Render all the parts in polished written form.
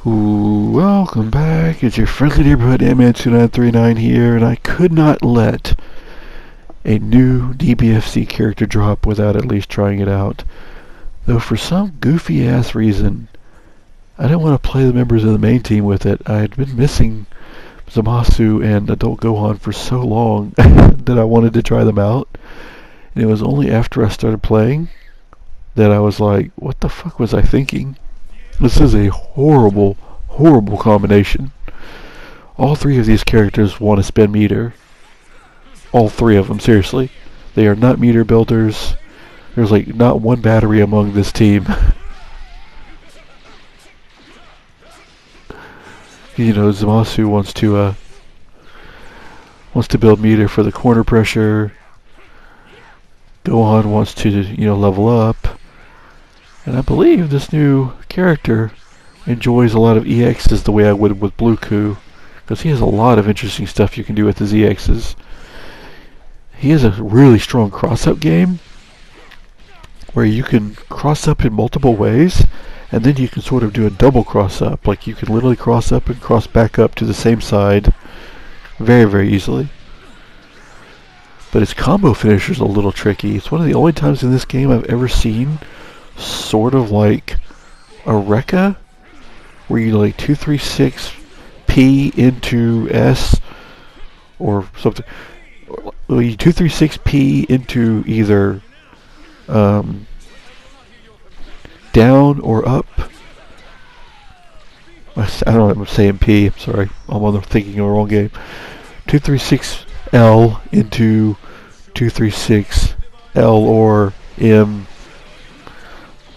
Ooh, welcome back. It's your friendly neighborhood MN2939 here, and I could not let a new DBFZ character drop without at least trying it out. Though for some goofy ass reason, I didn't want to play the members of the main team with it. I had been missing Zamasu and Adult Gohan for so long that I wanted to try them out. And it was only after I started playing that I was like, what the fuck was I thinking? This is a horrible, horrible combination. All three of these characters want to spend meter. All three of them, seriously. They are not meter builders. There's like not one battery among this team. You know, Zamasu wants to build meter for the corner pressure. Gohan wants to, level up. And I believe this new character enjoys a lot of EXs the way I would with Blueku, because he has a lot of interesting stuff you can do with his EXs. He has a really strong cross-up game where you can cross up in multiple ways, and then you can sort of do a double cross-up. Like you can literally cross up and cross back up to the same side very, very easily. But his combo finisher is a little tricky. It's one of the only times in this game I've ever seen sort of like a Rekka, where you like 236 P into S or something. Well, you 236 P into either down or up. I don't know. I'm saying P. I'm sorry. I'm thinking of the wrong game. 236 L into 236 L or M.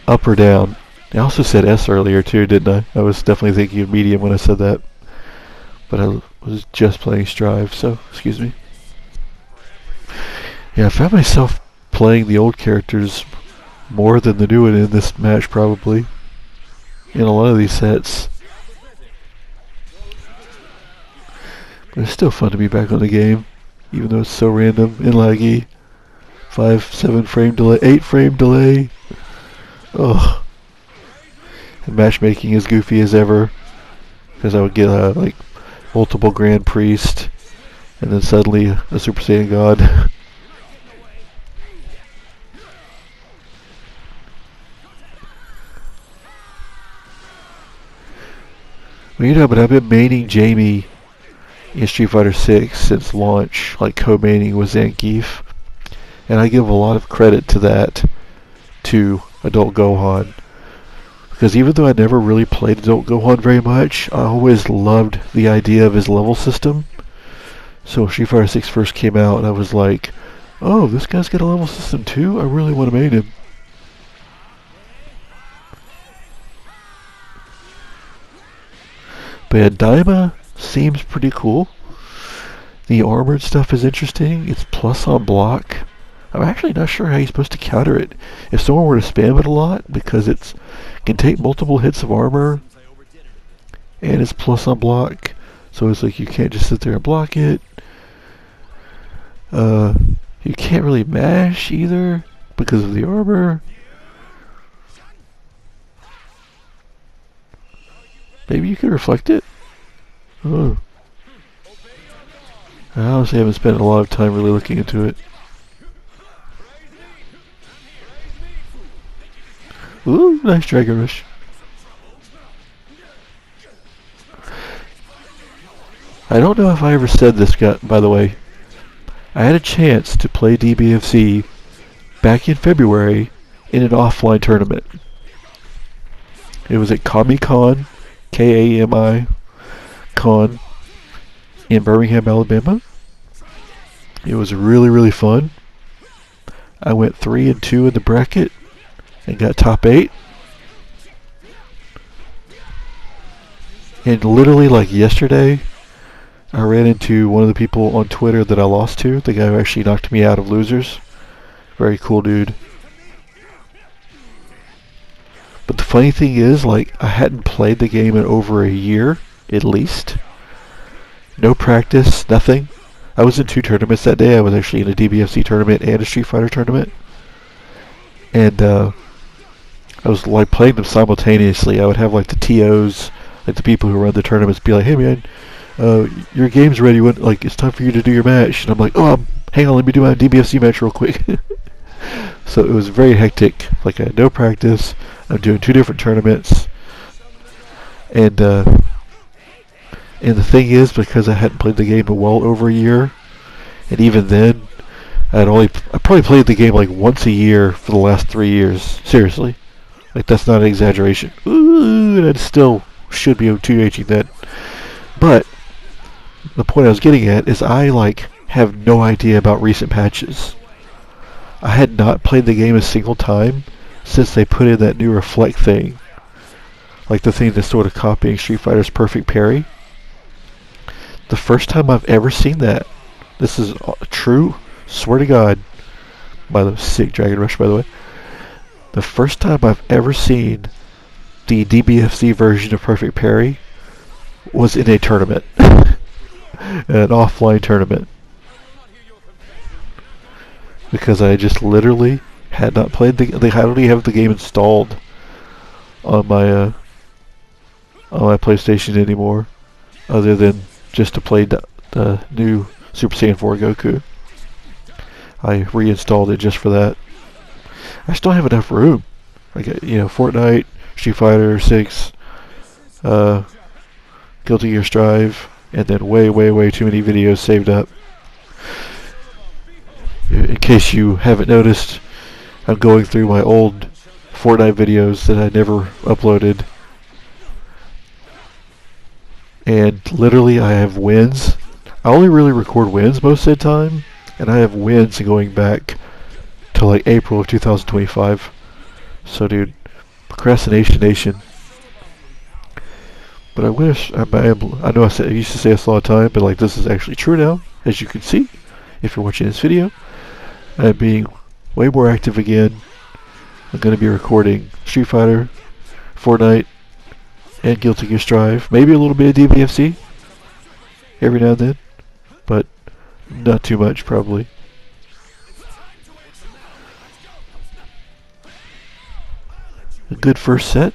Up or down. I also said S earlier too, didn't I? I was definitely thinking of medium when I said that. But I was just playing Strive, so excuse me. Yeah, I found myself playing the old characters more than the new one in this match, probably. In a lot of these sets. But it's still fun to be back on the game, even though it's so random and laggy. 7 frame delay, 8 frame delay. Ugh. And matchmaking as goofy as ever, because I would get like multiple Grand Priest, and then suddenly a Super Saiyan God. Well, but I've been maining Jamie in Street Fighter 6 since launch, like co-maining with Zangief, and I give a lot of credit to that to Adult Gohan, because even though I never really played Adult Gohan very much, I always loved the idea of his level system. So when Street Fighter 6 first came out, I was like, oh, this guy's got a level system too? I really want to main him. But yeah, Daima seems pretty cool. The armored stuff is interesting. It's plus on block. I'm actually not sure how you're supposed to counter it. If someone were to spam it a lot, because it can take multiple hits of armor, and it's plus on block, so it's like you can't just sit there and block it. You can't really mash either, because of the armor. Maybe you could reflect it? Oh. I honestly haven't spent a lot of time really looking into it. Ooh, nice Dragon Rush. I don't know if I ever said this, by the way. I had a chance to play DBFZ back in February in an offline tournament. It was at Kami-Con, Kami Con, in Birmingham, Alabama. It was really, really fun. I went 3-2 in the bracket and got top 8. And literally like yesterday, I ran into one of the people on Twitter that I lost to, the guy who actually knocked me out of losers. Very cool dude. But the funny thing is, like, I hadn't played the game in over a year, at least. No practice, nothing. I was in 2 tournaments that day. I was actually in a DBFZ tournament and a Street Fighter tournament. And I was like playing them simultaneously. I would have like the TOs Like the people who run the tournaments be like, hey man, your game's ready. When like it's time for you to do your match, and I'm like, oh, hang on, let me do my DBFZ match real quick. So it was very hectic. Like I had no practice. I'm doing 2 different tournaments, and the thing is, because I hadn't played the game in well over a year, and even then, I probably played the game like once a year for the last 3 years. Seriously, like that's not an exaggeration. Ooh, and I still should be OTHing that. But the point I was getting at is I like have no idea about recent patches. I had not played the game a single time since they put in that new reflect thing. Like the thing that's sort of copying Street Fighter's perfect parry. The first time I've ever seen that. This is true, swear to God. By the sick Dragon Rush, by the way. The first time I've ever seen the DBFZ version of perfect parry was in a tournament. An offline tournament. Because I just literally had not played I don't even have the game installed on my PlayStation anymore, other than just to play the new Super Saiyan 4 Goku. I reinstalled it just for that. I still have enough room. I got Fortnite, Street Fighter 6, Guilty Gear Strive, and then way too many videos saved up. In case you haven't noticed, I'm going through my old Fortnite videos that I never uploaded. And literally I have wins. I only really record wins most of the time, and I have wins going back to like April of 2025. So dude, procrastination nation. But I wish, I know I used to say this all the time, but like this is actually true now, as you can see, if you're watching this video. I'm being way more active again. I'm going to be recording Street Fighter, Fortnite, and Guilty Gear Strive. Maybe a little bit of DBFZ every now and then, but not too much probably. A good first set.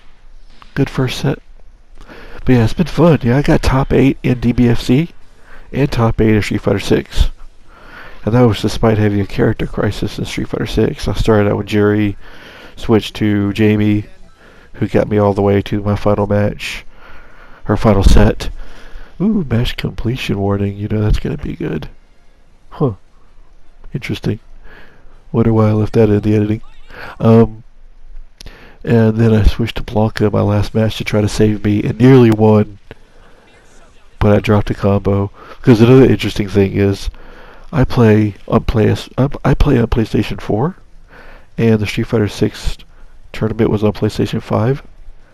Good first set. But yeah, it's been fun. Yeah, I got top 8 in DBFZ and top 8 in Street Fighter 6. And that was despite having a character crisis in Street Fighter 6. I started out with Jerry, switched to Jamie, who got me all the way to my final match, or final set. Ooh, match completion warning. That's going to be good. Huh. Interesting. Wonder why I left that in the editing. And then I switched to Blanca my last match to try to save me, and nearly won. But I dropped a combo. Because another interesting thing is, I play on PlayStation 4, and the Street Fighter 6 tournament was on PlayStation 5,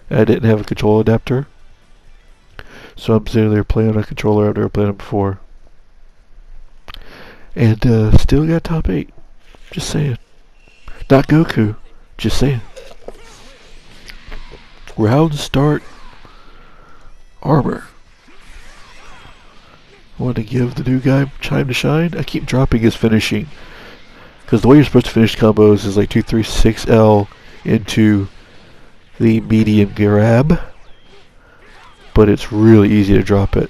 and I didn't have a controller adapter. So I'm sitting there playing on a controller I've never played on before. And still got top 8. Just saying. Not Goku. Just saying. Round start. Armor. I want to give the new guy time to shine. I keep dropping his finishing, because the way you're supposed to finish combos is like 236L into the medium grab, but it's really easy to drop it.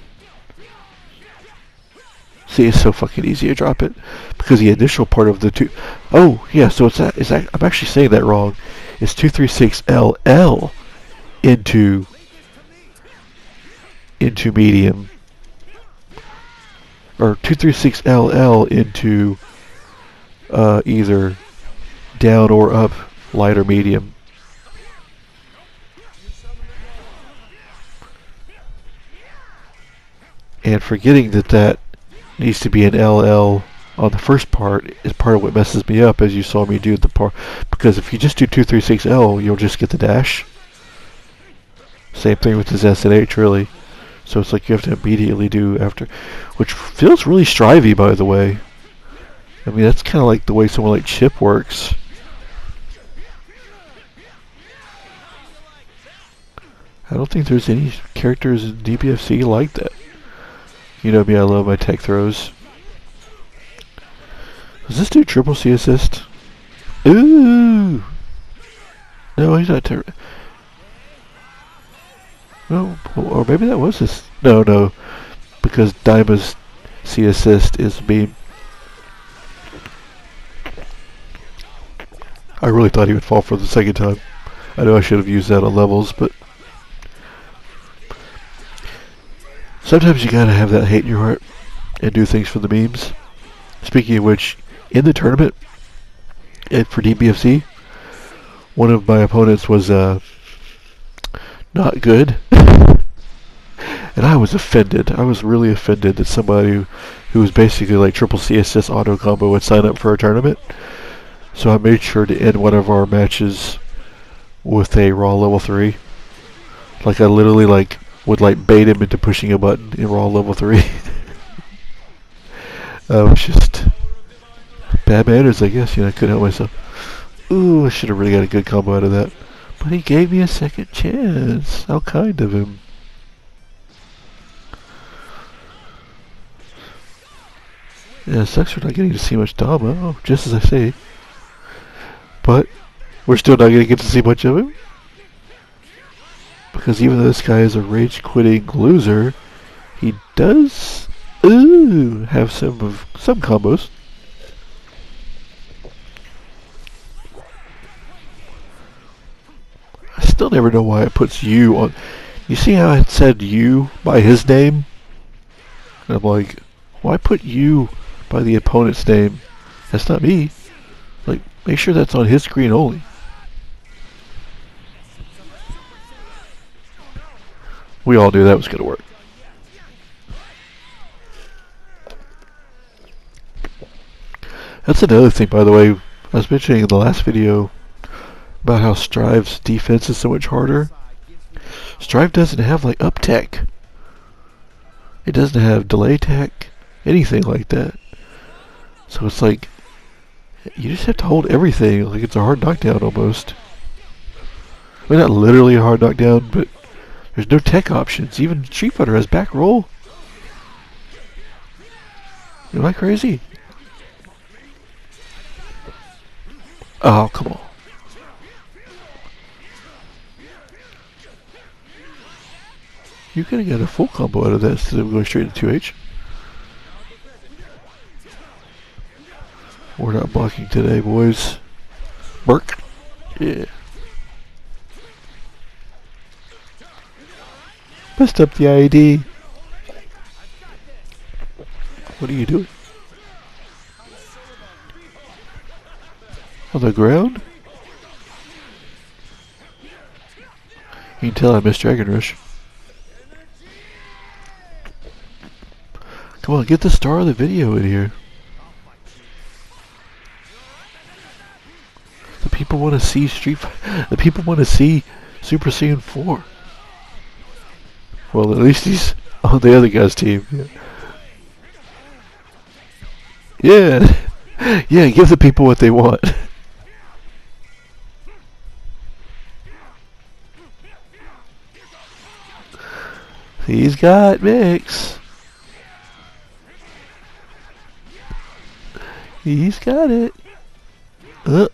See, it's so fucking easy to drop it, because the initial part of the oh yeah, so it's I'm actually saying that wrong. It's 236LL into medium. Or 236LL into either down or up, light or medium. And forgetting that needs to be an LL on the first part is part of what messes me up, as you saw me do the part. Because if you just do 236L, you'll just get the dash. Same thing with this SNH, really. So it's like you have to immediately do after, which feels really strivey, by the way. I mean, that's kind of like the way someone like Chip works. I don't think there's any characters in DBFZ like that. You know me, I love my tech throws. Does this do triple C assist? Ooh! No, he's not No, or maybe that was his. No, no, because Daima's C assist is beam. I really thought he would fall for the second time. I know I should have used that on levels, but sometimes you gotta have that hate in your heart and do things for the memes. Speaking of which, in the tournament for DBFZ, one of my opponents was not good. And I was offended. I was really offended that somebody who was basically like triple C assist auto combo would sign up for a tournament. So I made sure to end one of our matches with a raw level 3. Like I literally would bait him into pushing a button in raw level 3. It was just bad manners, I guess. I couldn't help myself. Ooh, I should have really got a good combo out of that. But he gave me a second chance. How kind of him. Yeah, it sucks for not getting to see much Dama. Oh, just as I say. But we're still not going to get to see much of him. Because even though this guy is a rage-quitting loser, he does have some combos. I still never know why it puts you on. You see how it said you by his name? And I'm like, why put you by the opponent's name? That's not me. Like, make sure that's on his screen only. We all knew that was going to work. That's another thing, by the way. I was mentioning in the last video about how Strive's defense is so much harder. Strive doesn't have up tech. It doesn't have delay tech, anything like that. So it's like you just have to hold everything like it's a hard knockdown almost. I mean, not literally a hard knockdown, but there's no tech options. Even Street Fighter has back roll. Am I crazy? Oh, come on. You could have got a full combo out of that instead of going straight to 2H. We're not blocking today, boys. Burk. Yeah. Messed up the IED. What are you doing? On the ground? You can tell I missed Dragon Rush. Come on, get the star of the video in here. The people want to see the people want to see Super Saiyan 4. Well, at least he's on the other guy's team. Yeah. Yeah, give the people what they want. He's got mix. He's got it. But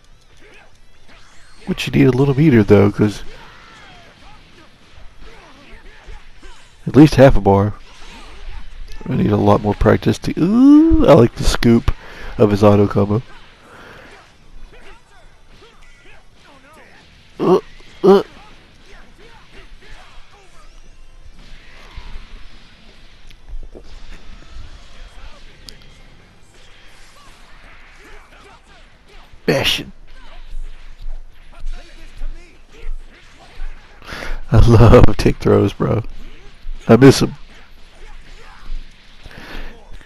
you need a little meter though, because at least half a bar. I need a lot more practice to. Ooh, I like the scoop of his auto combo. Bashing. I love take throws, bro. I miss him.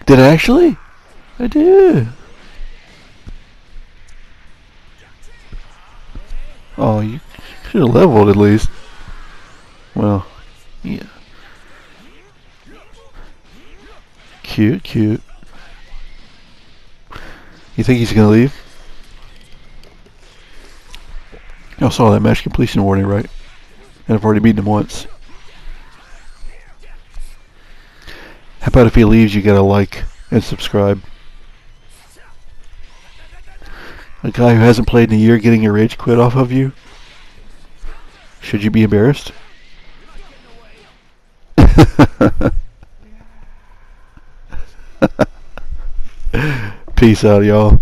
Did I actually? I did. Oh, you should have leveled at least. Well, yeah. Cute, cute. You think he's gonna leave? I saw that match completion warning, right? And I've already beaten him once. How about if he leaves, you gotta like and subscribe? A guy who hasn't played in a year getting a rage quit off of you? Should you be embarrassed? Peace out, y'all.